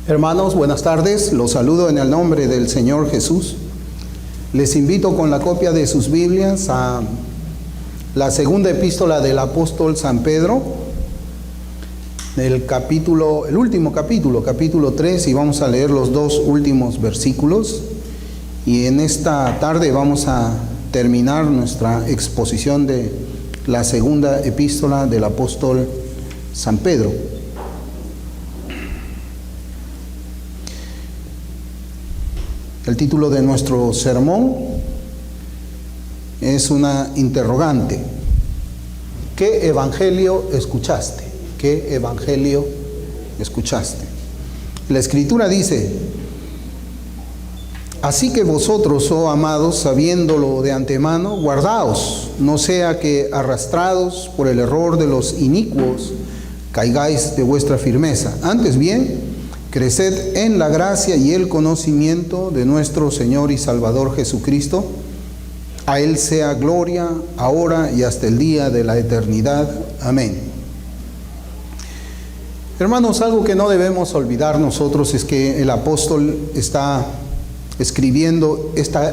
Hermanos, buenas tardes. Los saludo en el nombre del Señor Jesús. Les invito con la copia de sus Biblias a la segunda epístola del apóstol San Pedro, el último capítulo 3, y vamos a leer los dos últimos versículos. Y en esta tarde vamos a terminar nuestra exposición de la segunda epístola del apóstol San Pedro. El título de nuestro sermón es una interrogante. ¿Qué evangelio escuchaste? ¿Qué evangelio escuchaste? La Escritura dice: así que vosotros, oh amados, sabiéndolo de antemano, guardaos, no sea que arrastrados por el error de los inicuos, caigáis de vuestra firmeza. Antes bien, creced en la gracia y el conocimiento de nuestro Señor y Salvador Jesucristo. A Él sea gloria, ahora y hasta el día de la eternidad. Amén. Hermanos, algo que no debemos olvidar nosotros es que el apóstol está escribiendo esta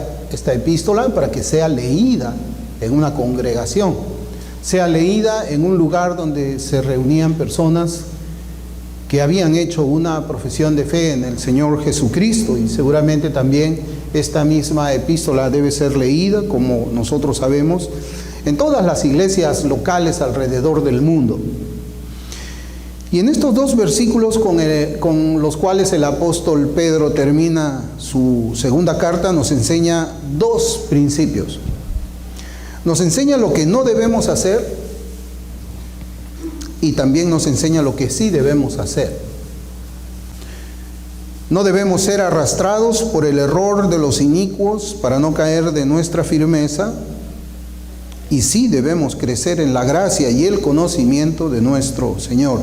epístola para que sea leída en una congregación, sea leída en un lugar donde se reunían personas que habían hecho una profesión de fe en el Señor Jesucristo, y seguramente también esta misma epístola debe ser leída, como nosotros sabemos, en todas las iglesias locales alrededor del mundo. Y en estos dos versículos con los cuales el apóstol Pedro termina su segunda carta, nos enseña dos principios. Nos enseña lo que no debemos hacer y también nos enseña lo que sí debemos hacer. No debemos ser arrastrados por el error de los inicuos para no caer de nuestra firmeza, y sí debemos crecer en la gracia y el conocimiento de nuestro Señor.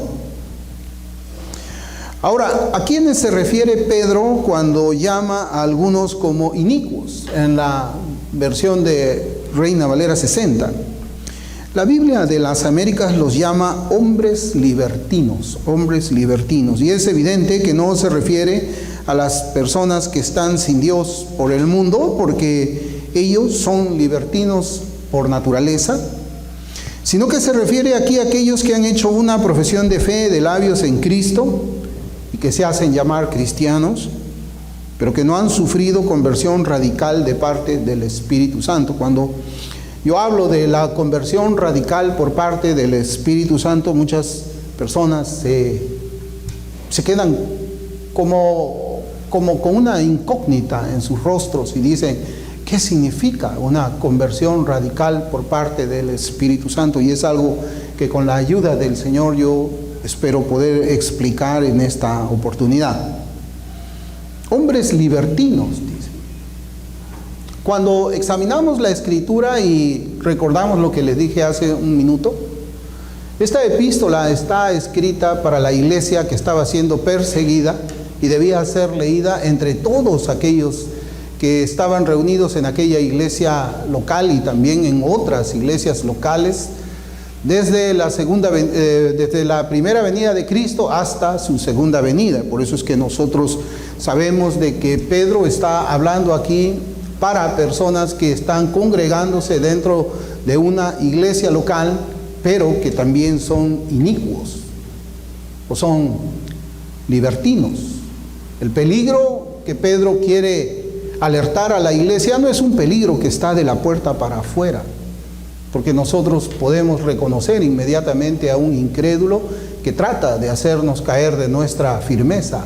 Ahora, ¿a quiénes se refiere Pedro cuando llama a algunos como inicuos? En la versión de Reina Valera 60. La Biblia de las Américas los llama hombres libertinos, y es evidente que no se refiere a las personas que están sin Dios por el mundo, porque ellos son libertinos por naturaleza, sino que se refiere aquí a aquellos que han hecho una profesión de fe de labios en Cristo y que se hacen llamar cristianos, pero que no han sufrido conversión radical de parte del Espíritu Santo. Cuando yo hablo de la conversión radical por parte del Espíritu Santo, muchas personas se quedan como con una incógnita en sus rostros y dicen: ¿qué significa una conversión radical por parte del Espíritu Santo? Y es algo que con la ayuda del Señor yo espero poder explicar en esta oportunidad. Hombres libertinos, dice. Cuando examinamos la Escritura y recordamos lo que les dije hace un minuto, esta epístola está escrita para la iglesia que estaba siendo perseguida y debía ser leída entre todos aquellos que estaban reunidos en aquella iglesia local y también en otras iglesias locales, desde la primera venida de Cristo hasta su segunda venida. Por eso es que nosotros sabemos de que Pedro está hablando aquí para personas que están congregándose dentro de una iglesia local, pero que también son inicuos o son libertinos. El peligro que Pedro quiere alertar a la iglesia no es un peligro que está de la puerta para afuera, porque nosotros podemos reconocer inmediatamente a un incrédulo que trata de hacernos caer de nuestra firmeza.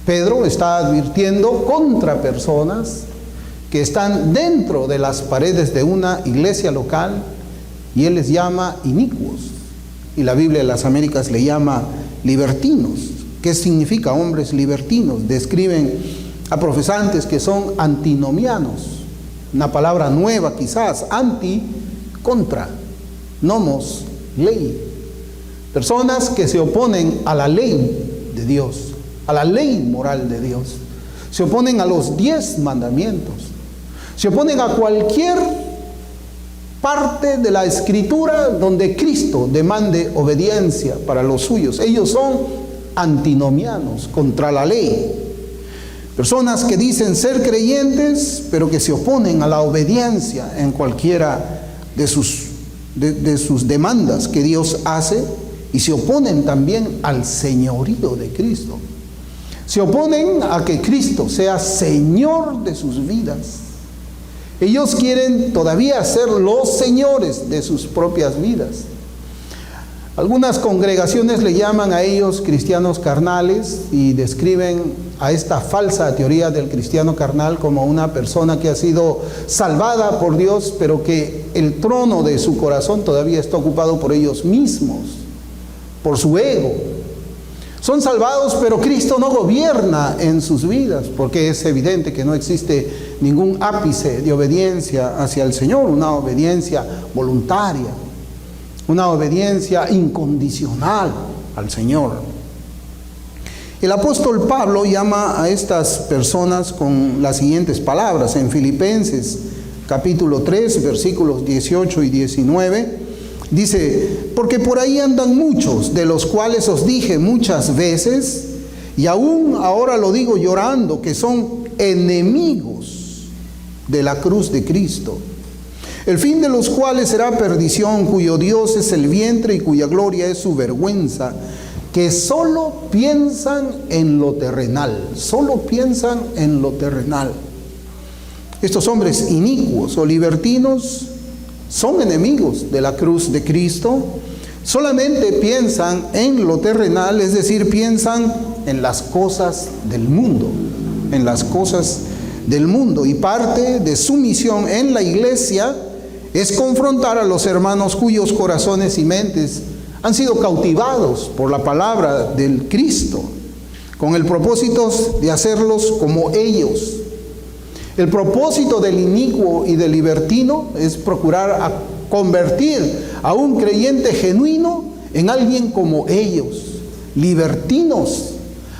Pedro está advirtiendo contra personas que están dentro de las paredes de una iglesia local, y él les llama inicuos, y la Biblia de las Américas le llama libertinos. ¿Qué significa hombres libertinos? Describen a profesantes que son antinomianos, una palabra nueva quizás, anti, contra, nomos, ley. Personas que se oponen a la ley de Dios, a la ley moral de Dios, se oponen a los 10 mandamientos, se oponen a cualquier parte de la Escritura donde Cristo demande obediencia para los suyos. Ellos son antinomianos, contra la ley. Personas que dicen ser creyentes, pero que se oponen a la obediencia en cualquiera de sus demandas que Dios hace, y se oponen también al señorío de Cristo. Se oponen a que Cristo sea Señor de sus vidas. Ellos quieren todavía ser los señores de sus propias vidas. Algunas congregaciones le llaman a ellos cristianos carnales y describen a esta falsa teoría del cristiano carnal como una persona que ha sido salvada por Dios, pero que el trono de su corazón todavía está ocupado por ellos mismos, por su ego. Son salvados, pero Cristo no gobierna en sus vidas, porque es evidente que no existe ningún ápice de obediencia hacia el Señor, una obediencia voluntaria, una obediencia incondicional al Señor. El apóstol Pablo llama a estas personas con las siguientes palabras en Filipenses capítulo 3, versículos 18 y 19. Dice: porque por ahí andan muchos, de los cuales os dije muchas veces, y aún ahora lo digo llorando, que son enemigos de la cruz de Cristo, el fin de los cuales será perdición, cuyo Dios es el vientre y cuya gloria es su vergüenza, que solo piensan en lo terrenal, solo piensan en lo terrenal. Estos hombres inicuos o libertinos son enemigos de la cruz de Cristo. Solamente piensan en lo terrenal, es decir, piensan en las cosas del mundo, en las cosas del mundo. Y parte de su misión en la iglesia es confrontar a los hermanos cuyos corazones y mentes han sido cautivados por la palabra del Cristo, con el propósito de hacerlos como ellos. El propósito del inicuo y del libertino es procurar convertir a un creyente genuino en alguien como ellos, libertinos,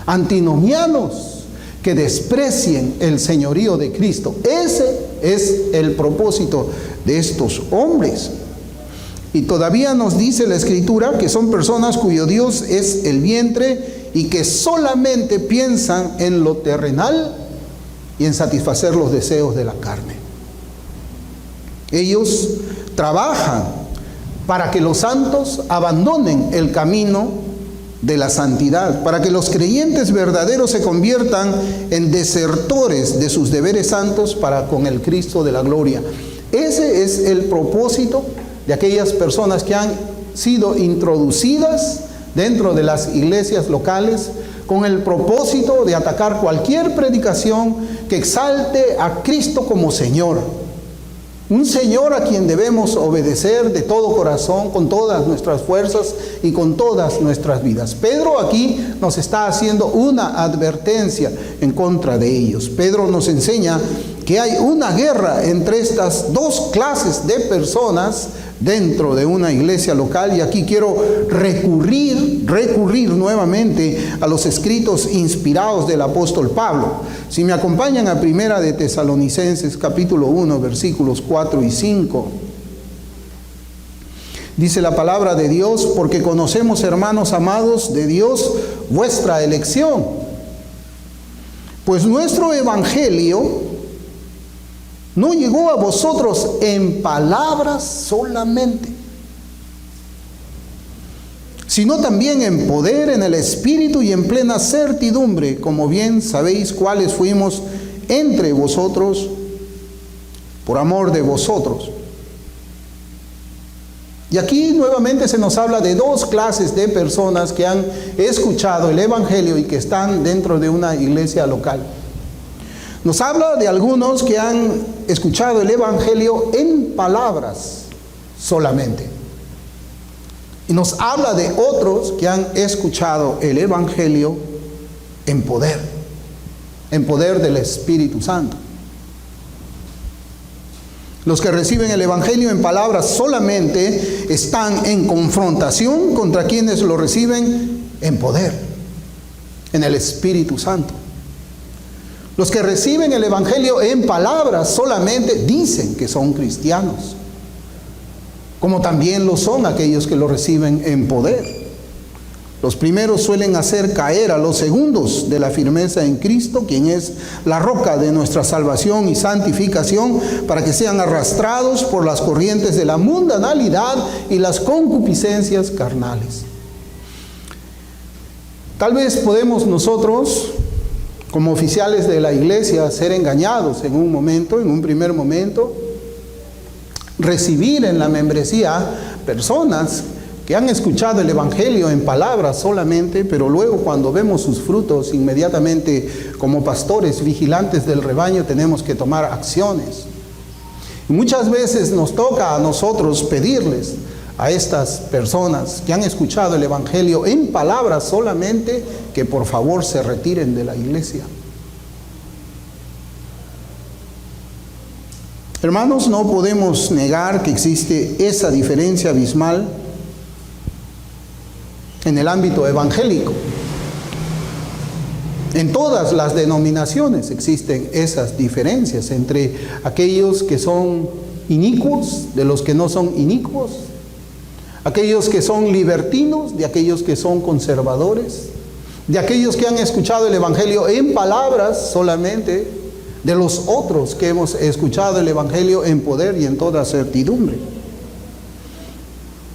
antinomianos, que desprecien el señorío de Cristo. Ese es el propósito de estos hombres. Y todavía nos dice la Escritura que son personas cuyo Dios es el vientre y que solamente piensan en lo terrenal y en satisfacer los deseos de la carne. Ellos trabajan para que los santos abandonen el camino de la santidad, para que los creyentes verdaderos se conviertan en desertores de sus deberes santos para con el Cristo de la gloria. Ese es el propósito de aquellas personas que han sido introducidas dentro de las iglesias locales con el propósito de atacar cualquier predicación que exalte a Cristo como Señor. Un Señor a quien debemos obedecer de todo corazón, con todas nuestras fuerzas y con todas nuestras vidas. Pedro aquí nos está haciendo una advertencia en contra de ellos. Pedro nos enseña que hay una guerra entre estas dos clases de personas dentro de una iglesia local, y aquí quiero recurrir nuevamente a los escritos inspirados del apóstol Pablo. Si me acompañan a Primera de Tesalonicenses capítulo 1 versículos 4 y 5. Dice la palabra de Dios: porque conocemos, hermanos amados de Dios, vuestra elección, pues nuestro evangelio no llegó a vosotros en palabras solamente, sino también en poder, en el Espíritu y en plena certidumbre, como bien sabéis cuáles fuimos entre vosotros por amor de vosotros. Y aquí nuevamente se nos habla de dos clases de personas que han escuchado el Evangelio y que están dentro de una iglesia local. Nos habla de algunos que han escuchado el Evangelio en palabras solamente. Y nos habla de otros que han escuchado el Evangelio en poder del Espíritu Santo. Los que reciben el Evangelio en palabras solamente están en confrontación contra quienes lo reciben en poder, en el Espíritu Santo. Los que reciben el Evangelio en palabras solamente dicen que son cristianos, como también lo son aquellos que lo reciben en poder. Los primeros suelen hacer caer a los segundos de la firmeza en Cristo, quien es la roca de nuestra salvación y santificación, para que sean arrastrados por las corrientes de la mundanalidad y las concupiscencias carnales. Tal vez podemos nosotros, como oficiales de la iglesia, ser engañados en un primer momento, recibir en la membresía personas que han escuchado el Evangelio en palabras solamente, pero luego cuando vemos sus frutos, inmediatamente como pastores vigilantes del rebaño tenemos que tomar acciones. Y muchas veces nos toca a nosotros pedirles a estas personas que han escuchado el Evangelio en palabras solamente, que por favor se retiren de la iglesia. Hermanos, no podemos negar que existe esa diferencia abismal en el ámbito evangélico. En todas las denominaciones existen esas diferencias entre aquellos que son inicuos de los que no son inicuos, aquellos que son libertinos de aquellos que son conservadores, de aquellos que han escuchado el Evangelio en palabras solamente, de los otros que hemos escuchado el Evangelio en poder y en toda certidumbre.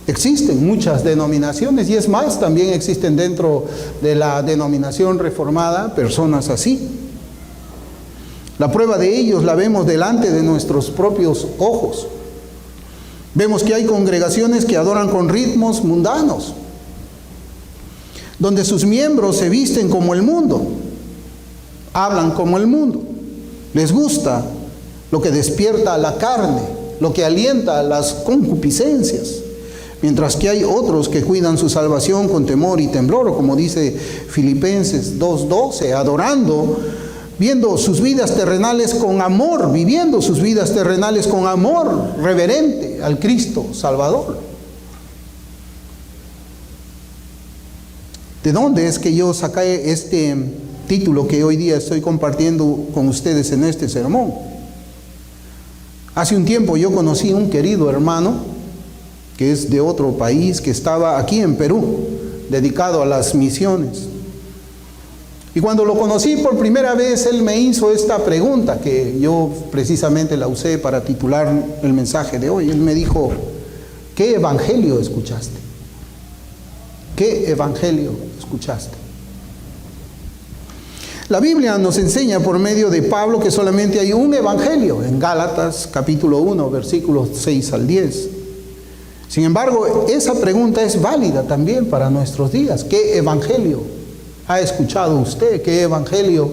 Existen muchas denominaciones, y es más, también existen dentro de la denominación reformada personas así. La prueba de ellos la vemos delante de nuestros propios ojos. Vemos que hay congregaciones que adoran con ritmos mundanos, donde sus miembros se visten como el mundo, hablan como el mundo, les gusta lo que despierta la carne, lo que alienta las concupiscencias. Mientras que hay otros que cuidan su salvación con temor y temblor, o como dice Filipenses 2:12, adorando, viendo sus vidas terrenales con amor, viviendo sus vidas terrenales con amor reverente al Cristo Salvador. ¿De dónde es que yo saqué este título que hoy día estoy compartiendo con ustedes en este sermón? Hace un tiempo yo conocí un querido hermano que es de otro país, que estaba aquí en Perú, dedicado a las misiones. Y cuando lo conocí por primera vez, él me hizo esta pregunta, que yo precisamente la usé para titular el mensaje de hoy. Él me dijo: ¿qué evangelio escuchaste? ¿Qué evangelio escuchaste? La Biblia nos enseña por medio de Pablo que solamente hay un evangelio, en Gálatas capítulo 1, versículos 6 al 10. Sin embargo, esa pregunta es válida también para nuestros días. ¿Qué evangelio ha escuchado usted? ¿Qué evangelio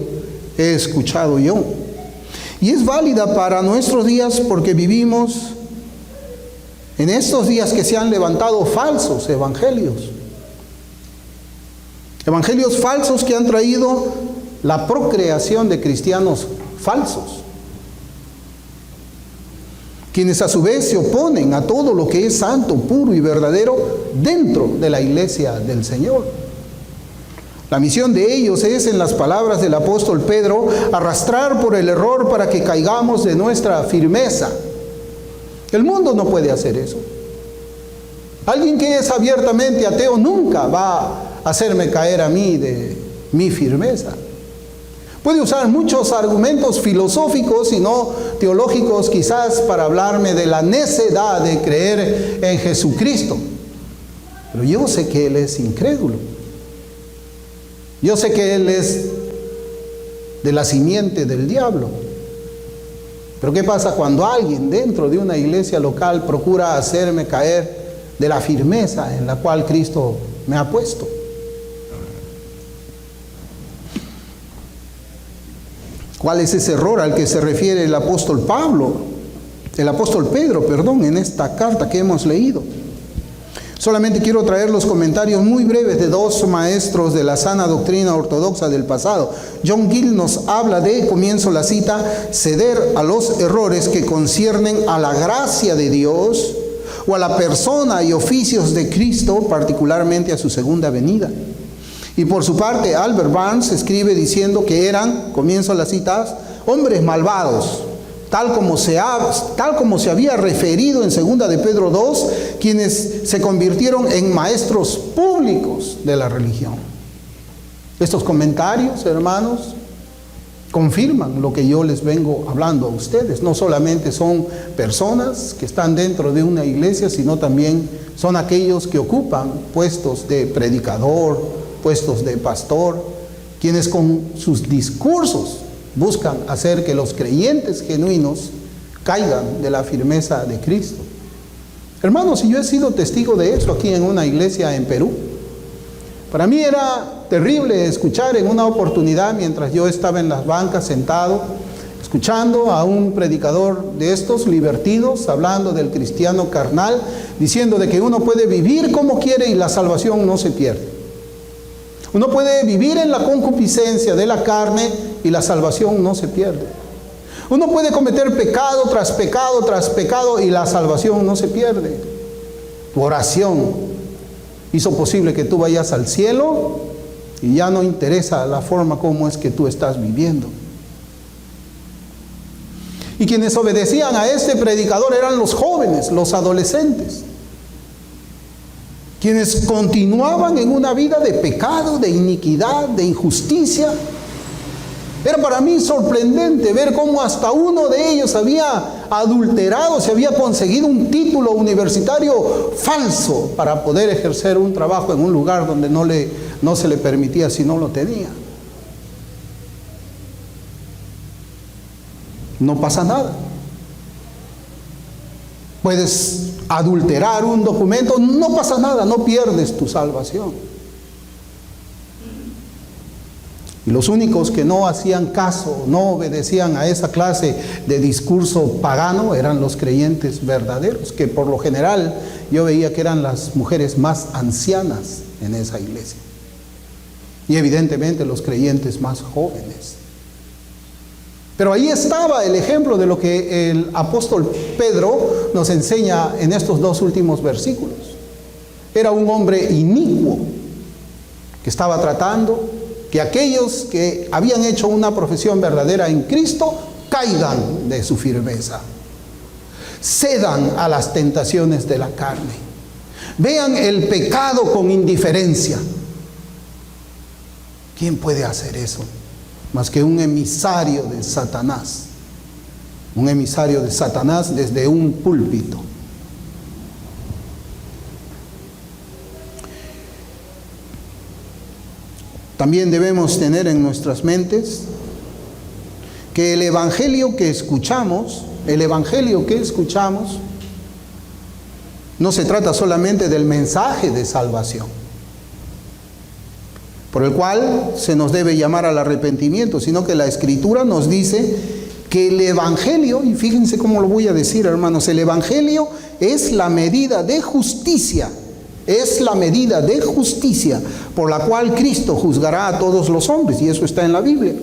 he escuchado yo? Y es válida para nuestros días porque vivimos en estos días que se han levantado falsos evangelios. Evangelios falsos que han traído la procreación de cristianos falsos, quienes a su vez se oponen a todo lo que es santo, puro y verdadero dentro de la iglesia del Señor. La misión de ellos es, en las palabras del apóstol Pedro, arrastrar por el error para que caigamos de nuestra firmeza. El mundo no puede hacer eso. Alguien que es abiertamente ateo nunca va a hacerme caer a mí de mi firmeza. Puede usar muchos argumentos filosóficos y no teológicos quizás para hablarme de la necedad de creer en Jesucristo. Pero yo sé que Él es incrédulo. Yo sé que Él es de la simiente del diablo. Pero ¿qué pasa cuando alguien dentro de una iglesia local procura hacerme caer de la firmeza en la cual Cristo me ha puesto? ¿Cuál es ese error al que se refiere el apóstol Pedro, en esta carta que hemos leído? Solamente quiero traer los comentarios muy breves de dos maestros de la sana doctrina ortodoxa del pasado. John Gill nos habla de, comienzo la cita, ceder a los errores que conciernen a la gracia de Dios o a la persona y oficios de Cristo, particularmente a su segunda venida. Y por su parte, Albert Barnes escribe diciendo que eran, comienzo las citas, hombres malvados, tal como se había referido en 2 de Pedro 2, quienes se convirtieron en maestros públicos de la religión. Estos comentarios, hermanos, confirman lo que yo les vengo hablando a ustedes. No solamente son personas que están dentro de una iglesia, sino también son aquellos que ocupan puestos de predicador, puestos de pastor, quienes con sus discursos buscan hacer que los creyentes genuinos caigan de la firmeza de Cristo. Hermanos, yo he sido testigo de eso aquí en una iglesia en Perú. Para mí era terrible escuchar en una oportunidad, mientras yo estaba en las bancas sentado, escuchando a un predicador de estos libertinos, hablando del cristiano carnal, diciendo de que uno puede vivir como quiere y la salvación no se pierde. Uno puede vivir en la concupiscencia de la carne y la salvación no se pierde. Uno puede cometer pecado tras pecado tras pecado y la salvación no se pierde. Tu oración hizo posible que tú vayas al cielo y ya no interesa la forma como es que tú estás viviendo. Y quienes obedecían a este predicador eran los jóvenes, los adolescentes, quienes continuaban en una vida de pecado, de iniquidad, de injusticia. Era para mí sorprendente ver cómo hasta uno de ellos había adulterado, se había conseguido un título universitario falso para poder ejercer un trabajo en un lugar donde no se le permitía si no lo tenía. No pasa nada. Puedes adulterar un documento, no pasa nada, no pierdes tu salvación. Y los únicos que no hacían caso, no obedecían a esa clase de discurso pagano eran los creyentes verdaderos, que por lo general yo veía que eran las mujeres más ancianas en esa iglesia. Y evidentemente los creyentes más jóvenes. Pero ahí estaba el ejemplo de lo que el apóstol Pedro nos enseña en estos dos últimos versículos. Era un hombre inicuo que estaba tratando que aquellos que habían hecho una profesión verdadera en Cristo caigan de su firmeza, cedan a las tentaciones de la carne, vean el pecado con indiferencia. ¿Quién puede hacer eso? Más que un emisario de Satanás. Un emisario de Satanás desde un púlpito. También debemos tener en nuestras mentes que el evangelio que escuchamos, no se trata solamente del mensaje de salvación, por el cual se nos debe llamar al arrepentimiento, sino que la Escritura nos dice que el evangelio, y fíjense cómo lo voy a decir, hermanos, el evangelio es la medida de justicia. Es la medida de justicia por la cual Cristo juzgará a todos los hombres, y eso está en la Biblia.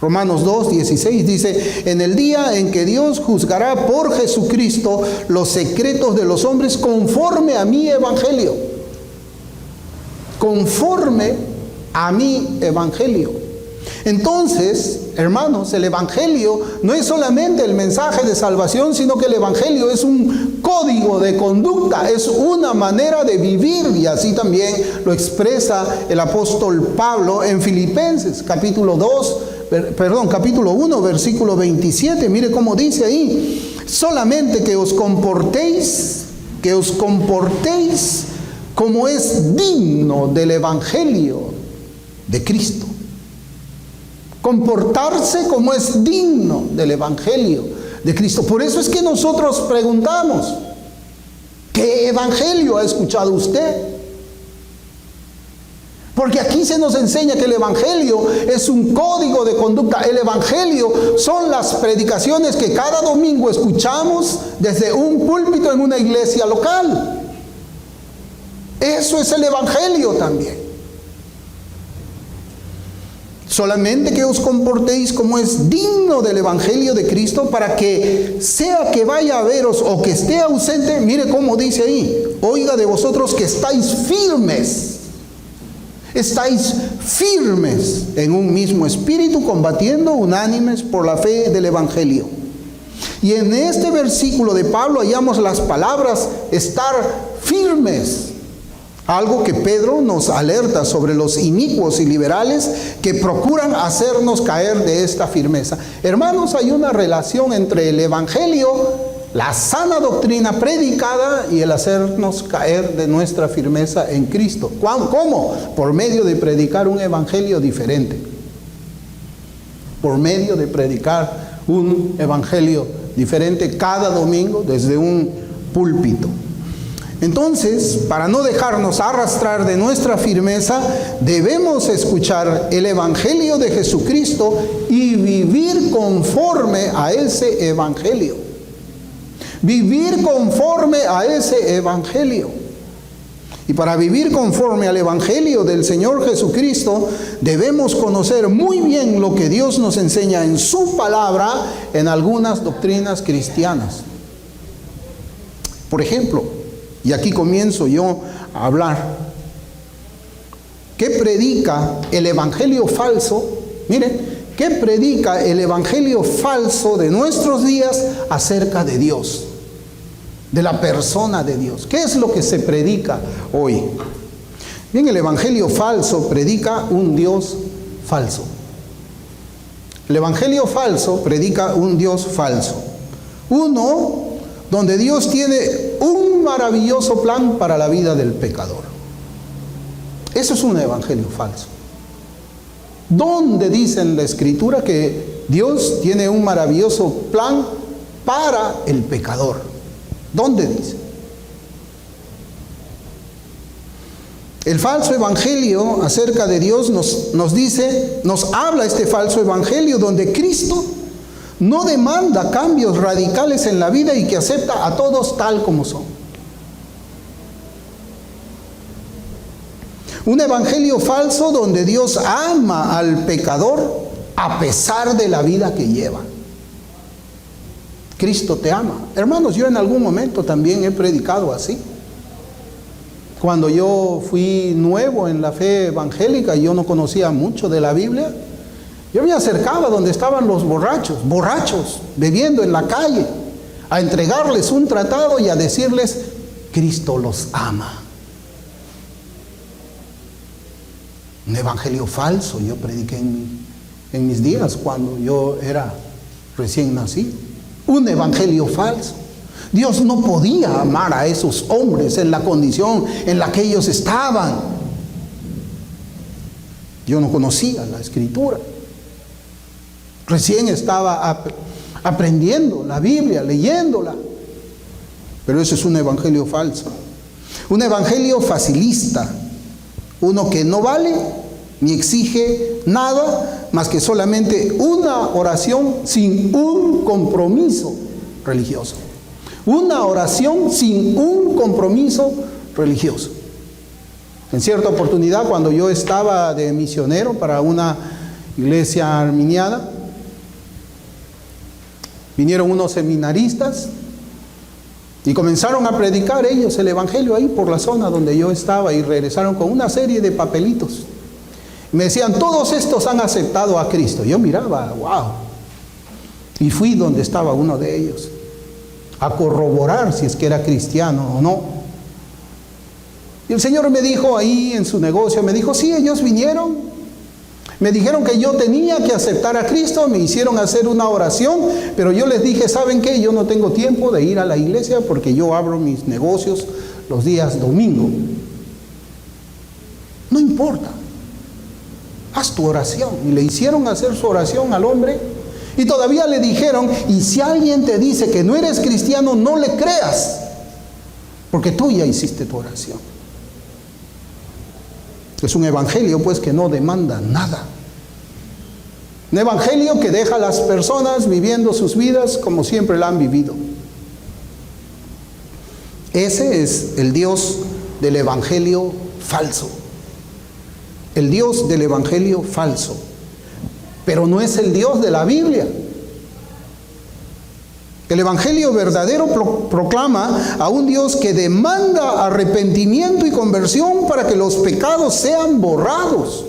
Romanos 2:16 dice: en el día en que Dios juzgará por Jesucristo los secretos de los hombres conforme a mi evangelio. Conforme a mi evangelio. Entonces, hermanos, el evangelio no es solamente el mensaje de salvación, sino que el evangelio es un código de conducta, es una manera de vivir, y así también lo expresa el apóstol Pablo en Filipenses capítulo 1, versículo 27. Mire cómo dice ahí: solamente que os comportéis como es digno del evangelio de Cristo. Comportarse como es digno del evangelio de Cristo. Por eso es que nosotros preguntamos: ¿qué evangelio ha escuchado usted? Porque aquí se nos enseña que el evangelio es un código de conducta. El evangelio son las predicaciones que cada domingo escuchamos desde un púlpito en una iglesia local. Eso es el evangelio también. Solamente que os comportéis como es digno del evangelio de Cristo, para que sea que vaya a veros o que esté ausente, mire cómo dice ahí: oiga de vosotros que estáis firmes en un mismo espíritu, combatiendo unánimes por la fe del evangelio. Y en este versículo de Pablo hallamos las palabras estar firmes. Algo que Pedro nos alerta sobre los inicuos y liberales que procuran hacernos caer de esta firmeza. Hermanos, hay una relación entre el Evangelio, la sana doctrina predicada, y el hacernos caer de nuestra firmeza en Cristo. ¿Cómo? Por medio de predicar un Evangelio diferente. Por medio de predicar un Evangelio diferente cada domingo desde un púlpito. Entonces, para no dejarnos arrastrar de nuestra firmeza, debemos escuchar el Evangelio de Jesucristo y vivir conforme a ese Evangelio. Vivir conforme a ese Evangelio. Y para vivir conforme al Evangelio del Señor Jesucristo, debemos conocer muy bien lo que Dios nos enseña en su palabra en algunas doctrinas cristianas. Por ejemplo, y aquí comienzo yo a hablar, ¿qué predica el evangelio falso? Miren, ¿qué predica el evangelio falso de nuestros días acerca de Dios? De la persona de Dios. ¿Qué es lo que se predica hoy? Bien, el evangelio falso predica un Dios falso. El evangelio falso predica un Dios falso. Uno donde Dios tiene un maravilloso plan para la vida del pecador. Eso es un evangelio falso. ¿Dónde dice en la Escritura que Dios tiene un maravilloso plan para el pecador? ¿Dónde dice? El falso evangelio acerca de Dios nos habla este falso evangelio donde Cristo no demanda cambios radicales en la vida y que acepta a todos tal como son. Un evangelio falso donde Dios ama al pecador a pesar de la vida que lleva. Cristo te ama. Hermanos, yo en algún momento también he predicado así. Cuando yo fui nuevo en la fe evangélica y yo no conocía mucho de la Biblia, yo me acercaba donde estaban los borrachos, bebiendo en la calle, a entregarles un tratado y a decirles, Cristo los ama. Un evangelio falso yo prediqué en mis días cuando yo era recién nacido. Un evangelio falso. Dios no podía amar a esos hombres en la condición en la que ellos estaban. Yo no conocía la Escritura. Recién estaba aprendiendo la Biblia, leyéndola. Pero eso es un evangelio falso. Un evangelio facilista. Uno que no vale ni exige nada más que solamente una oración sin un compromiso religioso. Una oración sin un compromiso religioso. En cierta oportunidad, cuando yo estaba de misionero para una iglesia arminiana, vinieron unos seminaristas y comenzaron a predicar ellos el evangelio ahí por la zona donde yo estaba y regresaron con una serie de papelitos. Me decían, todos estos han aceptado a Cristo. Yo miraba, wow. Y fui donde estaba uno de ellos a corroborar si es que era cristiano o no. Y el Señor me dijo ahí en su negocio, me dijo, sí, ellos vinieron, me dijeron que yo tenía que aceptar a Cristo, me hicieron hacer una oración, pero yo les dije, ¿saben qué? Yo no tengo tiempo de ir a la iglesia porque yo abro mis negocios los días domingo. No importa, haz tu oración. Y le hicieron hacer su oración al hombre. Y todavía le dijeron, y si alguien te dice que no eres cristiano, no le creas, porque tú ya hiciste tu oración. Es un evangelio pues que no demanda nada. Un evangelio que deja a las personas viviendo sus vidas como siempre la han vivido. Ese es el Dios del evangelio falso. El Dios del evangelio falso. Pero no es el Dios de la Biblia. El evangelio verdadero proclama a un Dios que demanda arrepentimiento y conversión para que los pecados sean borrados.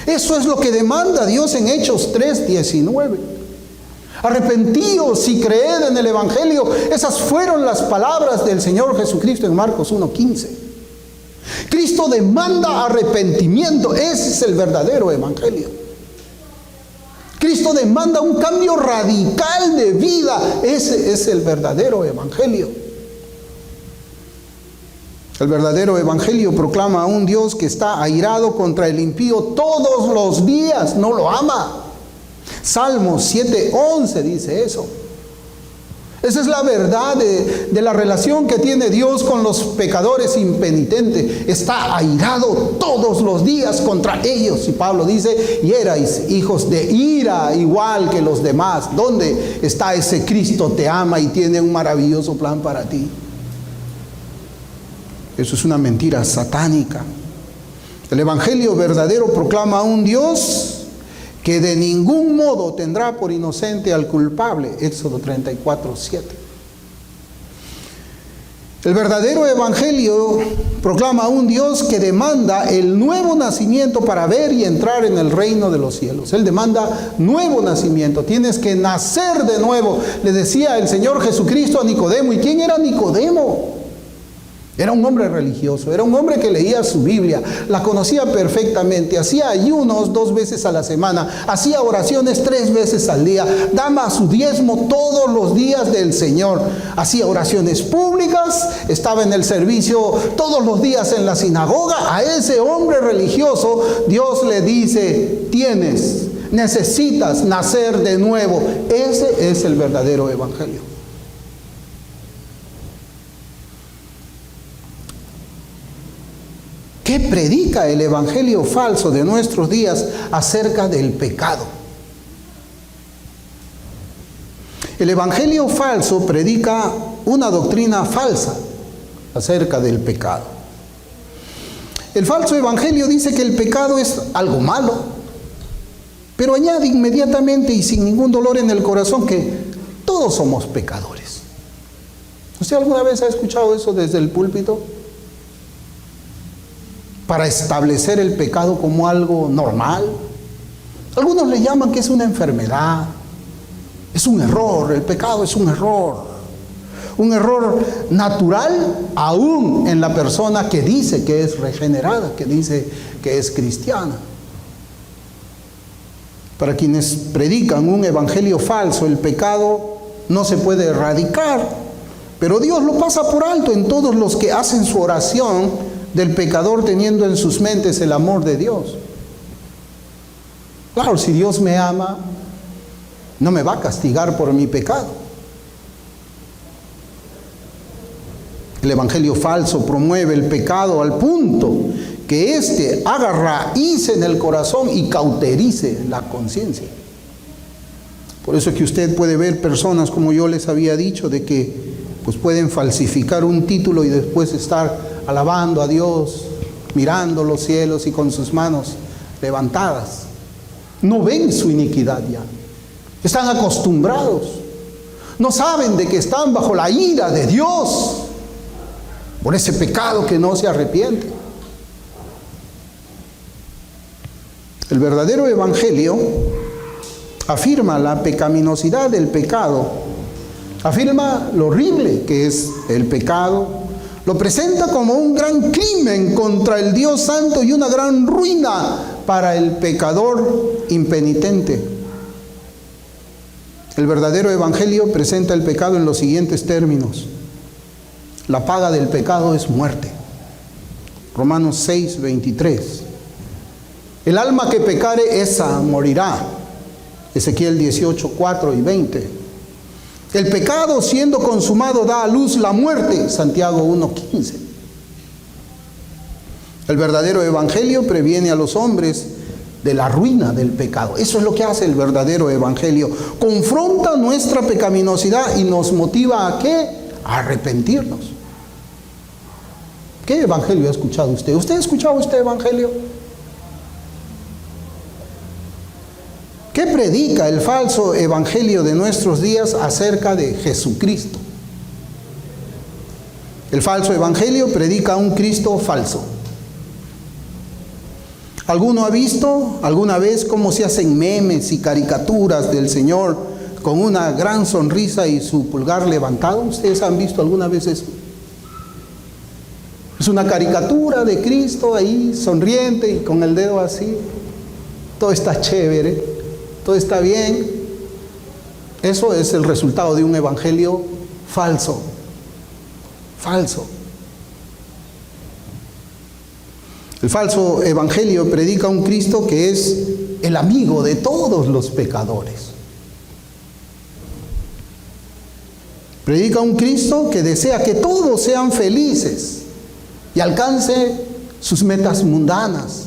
Eso es lo que demanda Dios en Hechos 3:19. Arrepentíos y creed en el Evangelio. Esas fueron las palabras del Señor Jesucristo en Marcos 1:15. Cristo demanda arrepentimiento. Ese es el verdadero Evangelio. Cristo demanda un cambio radical de vida. Ese es el verdadero Evangelio. El verdadero Evangelio proclama a un Dios que está airado contra el impío todos los días. No lo ama. Salmos 7:11 dice eso. Esa es la verdad de la relación que tiene Dios con los pecadores impenitentes. Está airado todos los días contra ellos. Y Pablo dice, y erais hijos de ira igual que los demás. ¿Dónde está ese Cristo? Te ama y tiene un maravilloso plan para ti. Eso es una mentira satánica. El Evangelio verdadero proclama a un Dios que de ningún modo tendrá por inocente al culpable. Éxodo 34:7. El verdadero Evangelio proclama a un Dios que demanda el nuevo nacimiento para ver y entrar en el reino de los cielos. Él demanda nuevo nacimiento. Tienes que nacer de nuevo. Le decía el Señor Jesucristo a Nicodemo. ¿Y quién era Nicodemo? Era un hombre religioso, era un hombre que leía su Biblia, la conocía perfectamente, hacía ayunos 2 veces a la semana, hacía oraciones 3 veces al día, daba su diezmo todos los días del Señor, hacía oraciones públicas, estaba en el servicio todos los días en la sinagoga. A ese hombre religioso Dios le dice, necesitas nacer de nuevo. Ese es el verdadero Evangelio. ¿Qué predica el evangelio falso de nuestros días acerca del pecado? El evangelio falso predica una doctrina falsa acerca del pecado. El falso evangelio dice que el pecado es algo malo, pero añade inmediatamente y sin ningún dolor en el corazón que todos somos pecadores. ¿Usted alguna vez ha escuchado eso desde el púlpito? Para establecer el pecado como algo normal. Algunos le llaman que es una enfermedad, es un error, el pecado es un error natural aún en la persona que dice que es regenerada, que dice que es cristiana. Para quienes predican un evangelio falso, el pecado no se puede erradicar, pero Dios lo pasa por alto en todos los que hacen su oración del pecador teniendo en sus mentes el amor de Dios. Claro, si Dios me ama, no me va a castigar por mi pecado. El evangelio falso promueve el pecado al punto que éste haga raíz en el corazón y cauterice la conciencia. Por eso es que usted puede ver personas, como yo les había dicho, de que pues pueden falsificar un título y después estar alabando a Dios, mirando los cielos y con sus manos levantadas. No ven su iniquidad ya. Están acostumbrados. No saben de que están bajo la ira de Dios por ese pecado que no se arrepiente. El verdadero evangelio afirma la pecaminosidad del pecado, afirma lo horrible que es el pecado, lo presenta como un gran crimen contra el Dios Santo y una gran ruina para el pecador impenitente. El verdadero evangelio presenta el pecado en los siguientes términos: la paga del pecado es muerte. Romanos 6:23. El alma que pecare, esa morirá. Ezequiel 18:4 y 20. El pecado siendo consumado da a luz la muerte. Santiago 1:15. El verdadero evangelio previene a los hombres de la ruina del pecado. Eso es lo que hace el verdadero evangelio. Confronta nuestra pecaminosidad y nos motiva ¿a qué? A arrepentirnos. ¿Qué evangelio ha escuchado usted? ¿Usted ha escuchado este evangelio? ¿Qué predica el falso evangelio de nuestros días acerca de Jesucristo? El falso evangelio predica a un Cristo falso. ¿Alguno ha visto alguna vez cómo se hacen memes y caricaturas del Señor con una gran sonrisa y su pulgar levantado. ¿Ustedes han visto alguna vez eso? Es una caricatura de Cristo ahí, sonriente y con el dedo así. Todo está chévere, todo está bien. Eso es el resultado de un evangelio falso. Falso. El falso evangelio predica un Cristo que es el amigo de todos los pecadores. Predica un Cristo que desea que todos sean felices y alcance sus metas mundanas.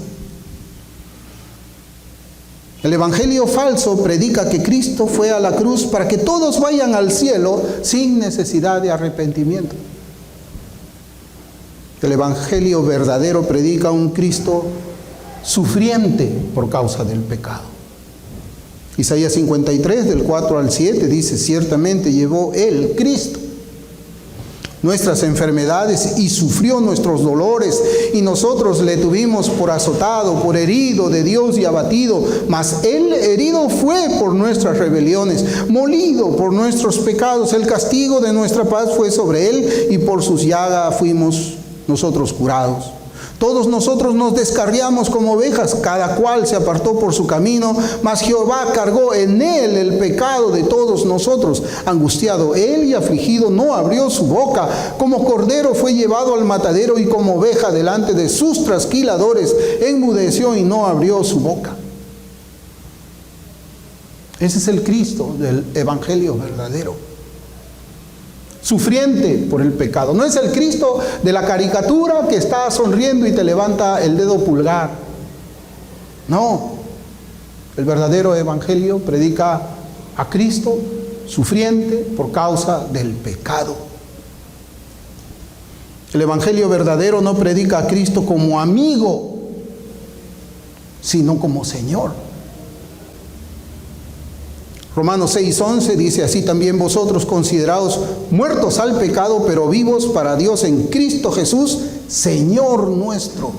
El evangelio falso predica que Cristo fue a la cruz para que todos vayan al cielo sin necesidad de arrepentimiento. El evangelio verdadero predica un Cristo sufriente por causa del pecado. Isaías 53, del 4 al 7, dice: ciertamente llevó Él, Cristo, nuestras enfermedades y sufrió nuestros dolores, y nosotros le tuvimos por azotado, por herido de Dios y abatido. Mas Él herido fue por nuestras rebeliones, molido por nuestros pecados. El castigo de nuestra paz fue sobre Él, y por sus llagas fuimos nosotros curados. Todos nosotros nos descarriamos como ovejas, cada cual se apartó por su camino, mas Jehová cargó en Él el pecado de todos nosotros. Angustiado Él y afligido, no abrió su boca. Como cordero fue llevado al matadero, y como oveja delante de sus trasquiladores enmudeció y no abrió su boca. Ese es el Cristo del evangelio verdadero. Sufriente por el pecado. No es el Cristo de la caricatura que está sonriendo y te levanta el dedo pulgar. No. El verdadero evangelio predica a Cristo sufriente por causa del pecado. El evangelio verdadero no predica a Cristo como amigo, sino como Señor. Romanos 6:11 dice: así también vosotros, considerados muertos al pecado, pero vivos para Dios en Cristo Jesús, Señor nuestro.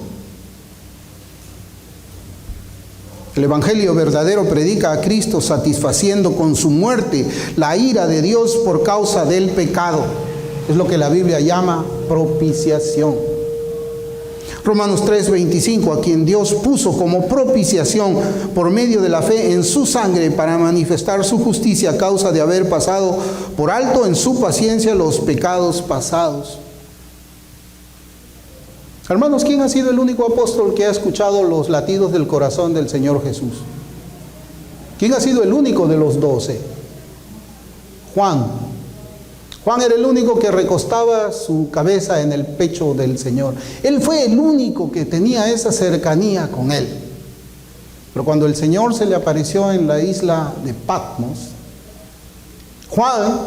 El evangelio verdadero predica a Cristo satisfaciendo con su muerte la ira de Dios por causa del pecado. Es lo que la Biblia llama propiciación. Romanos 3:25, a quien Dios puso como propiciación por medio de la fe en su sangre para manifestar su justicia a causa de haber pasado por alto en su paciencia los pecados pasados. Hermanos, ¿quién ha sido el único apóstol que ha escuchado los latidos del corazón del Señor Jesús? ¿Quién ha sido el único de los 12? Juan. Juan era el único que recostaba su cabeza en el pecho del Señor. Él fue el único que tenía esa cercanía con Él. Pero cuando el Señor se le apareció en la isla de Patmos, Juan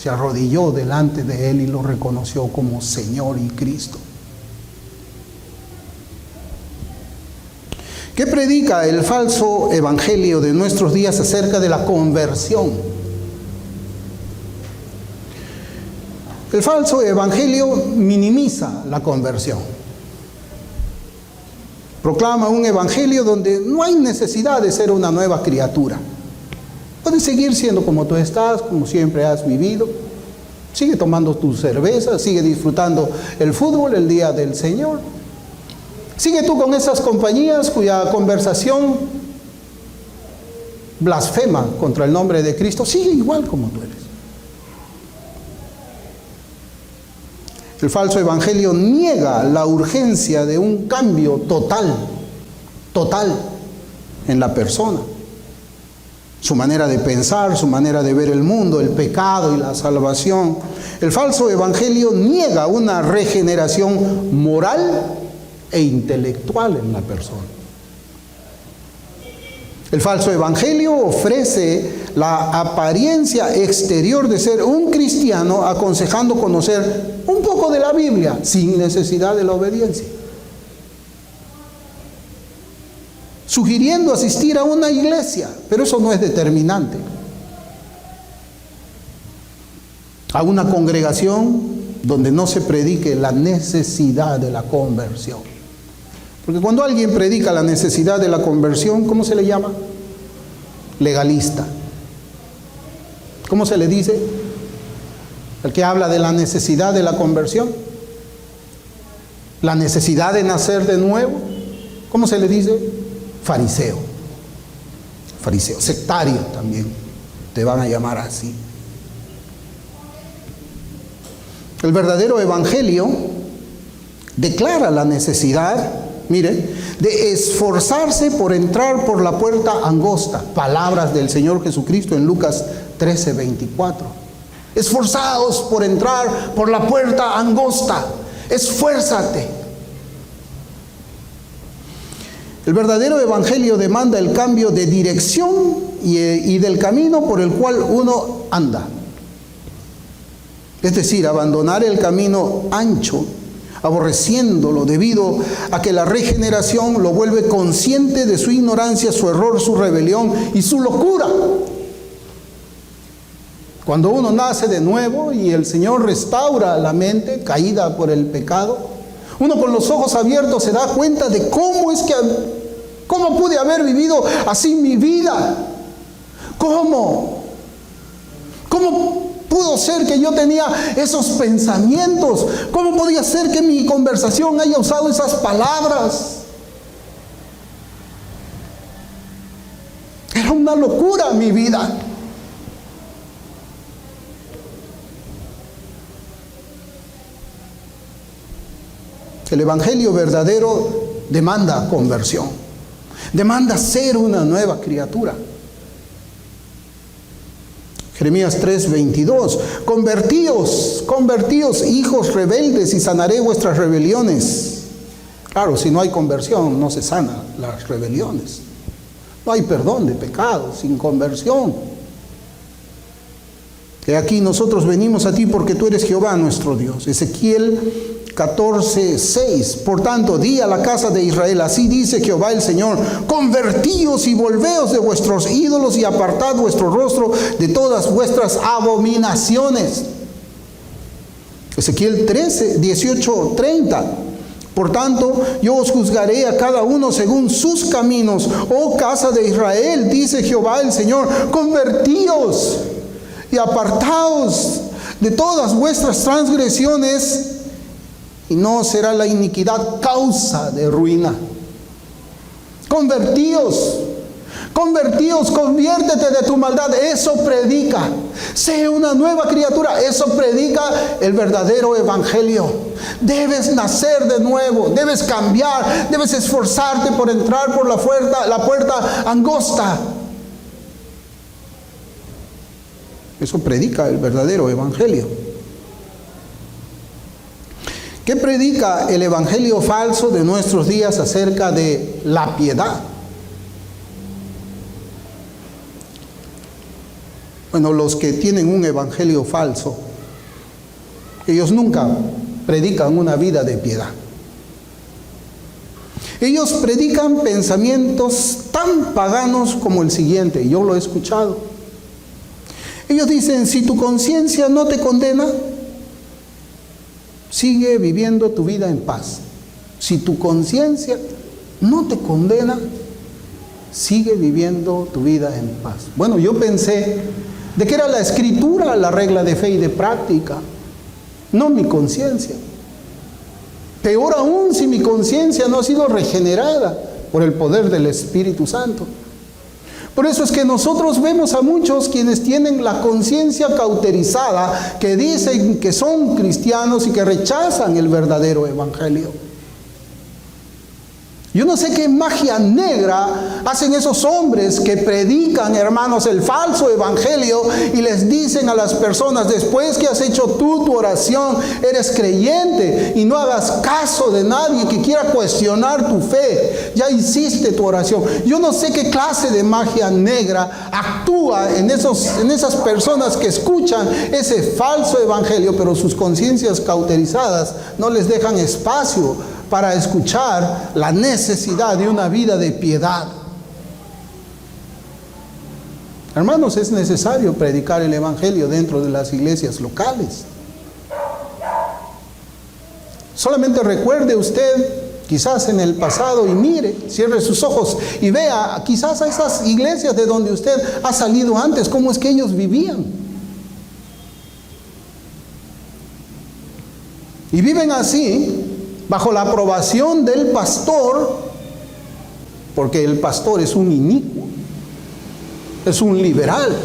se arrodilló delante de Él y lo reconoció como Señor y Cristo. ¿Qué predica el falso evangelio de nuestros días acerca de la conversión? El falso evangelio minimiza la conversión. Proclama un evangelio donde no hay necesidad de ser una nueva criatura. Puedes seguir siendo como tú estás, como siempre has vivido. Sigue tomando tu cerveza, sigue disfrutando el fútbol el día del Señor. Sigue tú con esas compañías cuya conversación blasfema contra el nombre de Cristo. Sigue igual como tú eres. El falso evangelio niega la urgencia de un cambio total en la persona. Su manera de pensar, su manera de ver el mundo, el pecado y la salvación. El falso evangelio niega una regeneración moral e intelectual en la persona. El falso evangelio ofrece la apariencia exterior de ser un cristiano, aconsejando conocer un poco de la Biblia sin necesidad de la obediencia, sugiriendo asistir a una iglesia, pero eso no es determinante, a una congregación donde no se predique la necesidad de la conversión. Porque cuando alguien predica la necesidad de la conversión, ¿cómo se le llama? legalista. ¿Cómo se le dice? El que habla de la necesidad de la conversión, la necesidad de nacer de nuevo. ¿Cómo se le dice? Fariseo. Fariseo, sectario también, te van a llamar así. El verdadero evangelio declara la necesidad, mire, de esforzarse por entrar por la puerta angosta. Palabras del Señor Jesucristo en Lucas 13:24. Esforzaos por entrar por la puerta angosta. Esfuérzate. El verdadero evangelio demanda el cambio de dirección y del camino por el cual uno anda. Es decir, abandonar el camino ancho, aborreciéndolo debido a que la regeneración lo vuelve consciente de su ignorancia, su error, su rebelión y su locura. Cuando uno nace de nuevo y el Señor restaura la mente caída por el pecado, uno con los ojos abiertos se da cuenta de cómo pude haber vivido así mi vida. ¿Cómo pudo ser que yo tenía esos pensamientos? ¿Cómo podía ser que mi conversación haya usado esas palabras? Era una locura mi vida. El evangelio verdadero demanda conversión, demanda ser una nueva criatura. Jeremías 3:22, convertíos, hijos rebeldes, y sanaré vuestras rebeliones. Claro, si no hay conversión, no se sanan las rebeliones. No hay perdón de pecados sin conversión. Que aquí nosotros venimos a ti porque tú eres Jehová nuestro Dios. Ezequiel 14:6. Por tanto, di a la casa de Israel, así dice Jehová el Señor: convertíos y volveos de vuestros ídolos y apartad vuestro rostro de todas vuestras abominaciones. Ezequiel 18:30. Por tanto, yo os juzgaré a cada uno según sus caminos. Oh casa de Israel, dice Jehová el Señor, convertíos y apartaos de todas vuestras transgresiones, y no será la iniquidad causa de ruina. Convertíos, conviértete de tu maldad. Eso predica. Sé una nueva criatura. Eso predica el verdadero evangelio. Debes nacer de nuevo, debes cambiar, debes esforzarte por entrar por la puerta angosta. Eso predica el verdadero evangelio. ¿Qué predica el evangelio falso de nuestros días acerca de la piedad? Bueno, los que tienen un evangelio falso, ellos nunca predican una vida de piedad. Ellos predican pensamientos tan paganos como el siguiente, yo lo he escuchado. Ellos dicen: si tu conciencia no te condena, sigue viviendo tu vida en paz. Si tu conciencia no te condena, sigue viviendo tu vida en paz. Bueno, yo pensé de que era la Escritura la regla de fe y de práctica, no mi conciencia. Peor aún si mi conciencia no ha sido regenerada por el poder del Espíritu Santo. Por eso es que nosotros vemos a muchos quienes tienen la conciencia cauterizada, que dicen que son cristianos y que rechazan el verdadero evangelio. Yo no sé qué magia negra hacen esos hombres que predican, hermanos, el falso evangelio y les dicen a las personas: después que has hecho tú tu oración, eres creyente y no hagas caso de nadie que quiera cuestionar tu fe. Ya hiciste tu oración. Yo no sé qué clase de magia negra actúa en esas personas que escuchan ese falso evangelio, pero sus conciencias cauterizadas no les dejan espacio para escuchar la necesidad de una vida de piedad. Hermanos, es necesario predicar el evangelio dentro de las iglesias locales. Solamente recuerde usted quizás en el pasado, y mire, cierre sus ojos y vea quizás a esas iglesias de donde usted ha salido antes, cómo es que ellos vivían. Y viven así, bajo la aprobación del pastor, porque el pastor es un inicuo, es un liberal.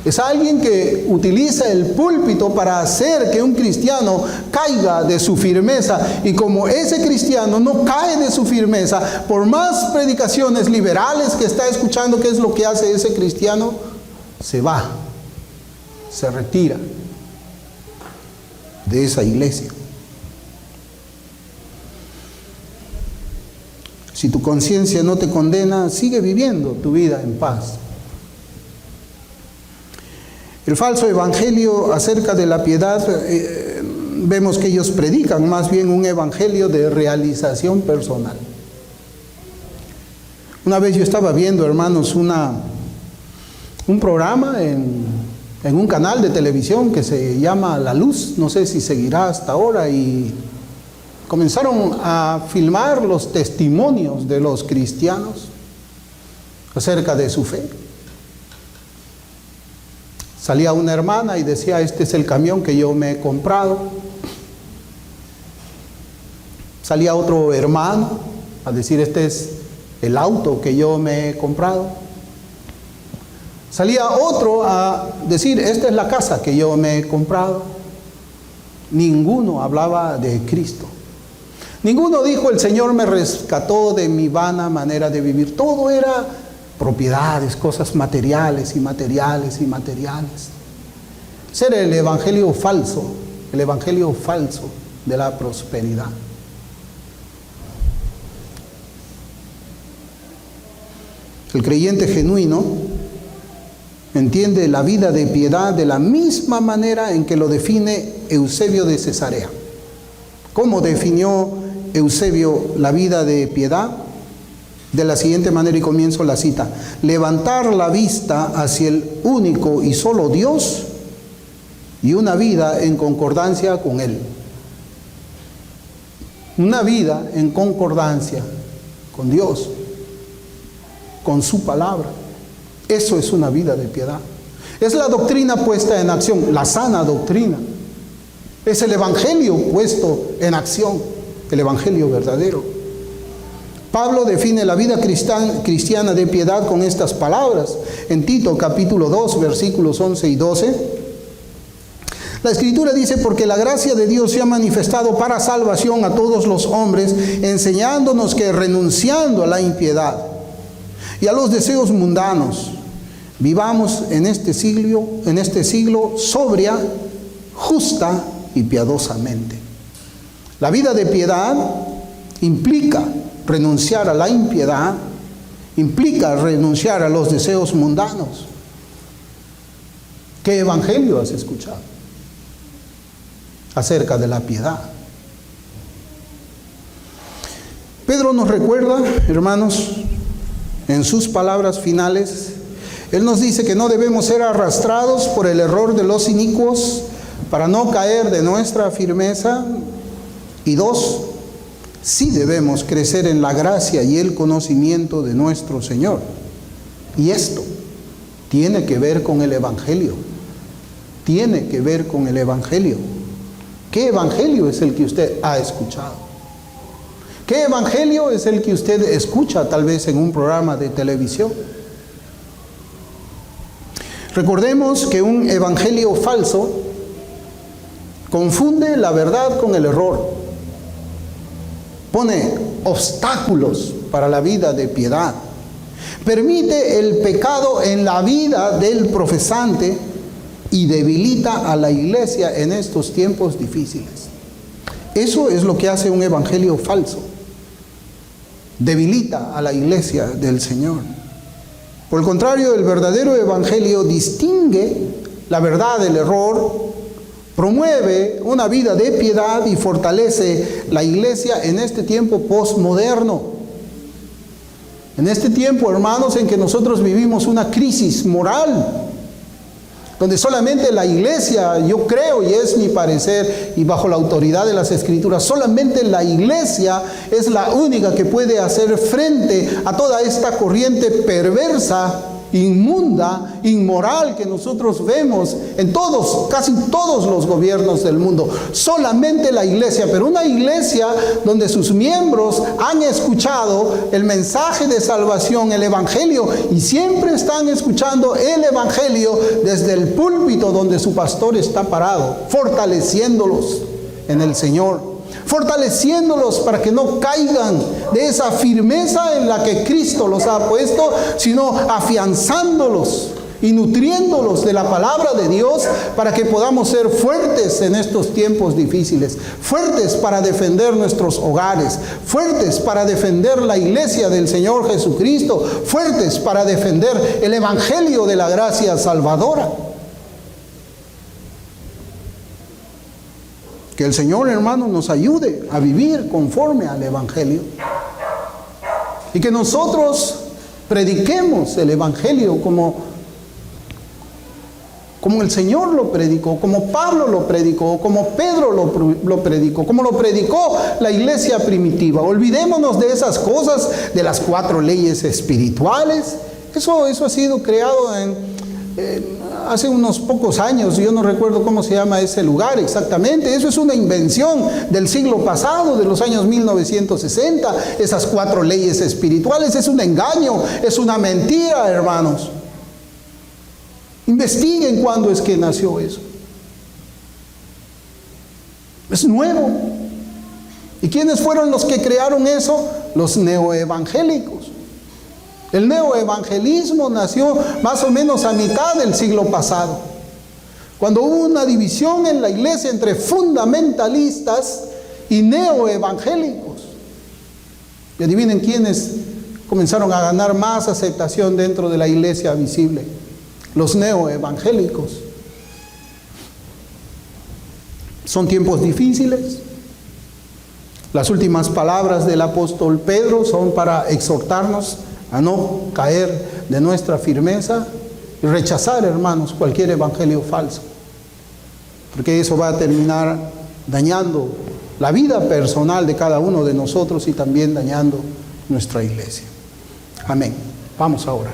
Es alguien que utiliza el púlpito para hacer que un cristiano caiga de su firmeza. Y como ese cristiano no cae de su firmeza, por más predicaciones liberales que está escuchando, ¿qué es lo que hace ese cristiano? Se va, se retira de esa iglesia. Si tu conciencia no te condena, sigue viviendo tu vida en paz. El falso evangelio acerca de la piedad, vemos que ellos predican más bien un evangelio de realización personal. Una vez yo estaba viendo, hermanos, un programa en un canal de televisión que se llama La Luz, no sé si seguirá hasta ahora, y comenzaron a filmar los testimonios de los cristianos acerca de su fe. Salía una hermana y decía: este es el camión que yo me he comprado. Salía otro hermano a decir: este es el auto que yo me he comprado. Salía otro a decir: esta es la casa que yo me he comprado. Ninguno hablaba de Cristo. Ninguno dijo: el Señor me rescató de mi vana manera de vivir. Todo era propiedades, cosas materiales y materiales y materiales. Ese era el evangelio falso de la prosperidad. El creyente genuino entiende la vida de piedad de la misma manera en que lo define Eusebio de Cesarea. ¿Cómo definió Eusebio la vida de piedad? De la siguiente manera, y comienzo la cita: levantar la vista hacia el único y solo Dios y una vida en concordancia con Él. Una vida en concordancia con Dios, con su palabra. Eso es una vida de piedad. Es la doctrina puesta en acción, la sana doctrina. Es el evangelio puesto en acción, el evangelio verdadero. Pablo define la vida cristiana de piedad con estas palabras. En Tito capítulo 2, versículos 11 y 12. La Escritura dice: porque la gracia de Dios se ha manifestado para salvación a todos los hombres, enseñándonos que renunciando a la impiedad y a los deseos mundanos, vivamos en este siglo sobria, justa y piadosamente. La vida de piedad implica renunciar a la impiedad, implica renunciar a los deseos mundanos. ¿Qué evangelio has escuchado acerca de la piedad? Pedro nos recuerda, hermanos, en sus palabras finales, él nos dice que no debemos ser arrastrados por el error de los inicuos para no caer de nuestra firmeza. Y 2, sí debemos crecer en la gracia y el conocimiento de nuestro Señor. Y esto tiene que ver con el evangelio. Tiene que ver con el evangelio. ¿Qué evangelio es el que usted ha escuchado? ¿Qué evangelio es el que usted escucha tal vez en un programa de televisión? Recordemos que un evangelio falso confunde la verdad con el error. Pone obstáculos para la vida de piedad. Permite el pecado en la vida del profesante y debilita a la iglesia en estos tiempos difíciles. Eso es lo que hace un evangelio falso. Debilita a la iglesia del Señor. Por el contrario, el verdadero evangelio distingue la verdad del error, promueve una vida de piedad y fortalece la iglesia en este tiempo posmoderno. En este tiempo, hermanos, en que nosotros vivimos una crisis moral. donde solamente la iglesia, yo creo, y es mi parecer, y bajo la autoridad de las Escrituras, solamente la iglesia es la única que puede hacer frente a toda esta corriente perversa, inmunda, inmoral que nosotros vemos en casi todos los gobiernos del mundo. Solamente la iglesia, pero una iglesia donde sus miembros han escuchado el mensaje de salvación, el evangelio, y siempre están escuchando el evangelio desde el púlpito donde su pastor está parado, fortaleciéndolos en el Señor, fortaleciéndolos para que no caigan de esa firmeza en la que Cristo los ha puesto, sino afianzándolos y nutriéndolos de la palabra de Dios para que podamos ser fuertes en estos tiempos difíciles, fuertes para defender nuestros hogares, fuertes para defender la iglesia del Señor Jesucristo, fuertes para defender el evangelio de la gracia salvadora. Que el Señor, hermano, nos ayude a vivir conforme al evangelio. Y que nosotros prediquemos el evangelio como el Señor lo predicó, como Pablo lo predicó, como Pedro lo predicó, como lo predicó la iglesia primitiva. Olvidémonos de esas cosas, de las 4 leyes espirituales. Eso ha sido creado hace unos pocos años, yo no recuerdo cómo se llama ese lugar exactamente. Eso es una invención del siglo pasado, de los años 1960. Esas 4 leyes espirituales es un engaño, es una mentira, hermanos. Investiguen cuándo es que nació eso. Es nuevo. ¿Y quiénes fueron los que crearon eso? Los neoevangélicos. El neoevangelismo nació más o menos a mitad del siglo pasado, cuando hubo una división en la iglesia entre fundamentalistas y neoevangélicos. Y adivinen quiénes comenzaron a ganar más aceptación dentro de la iglesia visible: los neoevangélicos. Son tiempos difíciles. Las últimas palabras del apóstol Pedro son para exhortarnos a no caer de nuestra firmeza y rechazar, hermanos, cualquier evangelio falso, porque eso va a terminar dañando la vida personal de cada uno de nosotros y también dañando nuestra iglesia. Amén. Vamos ahora.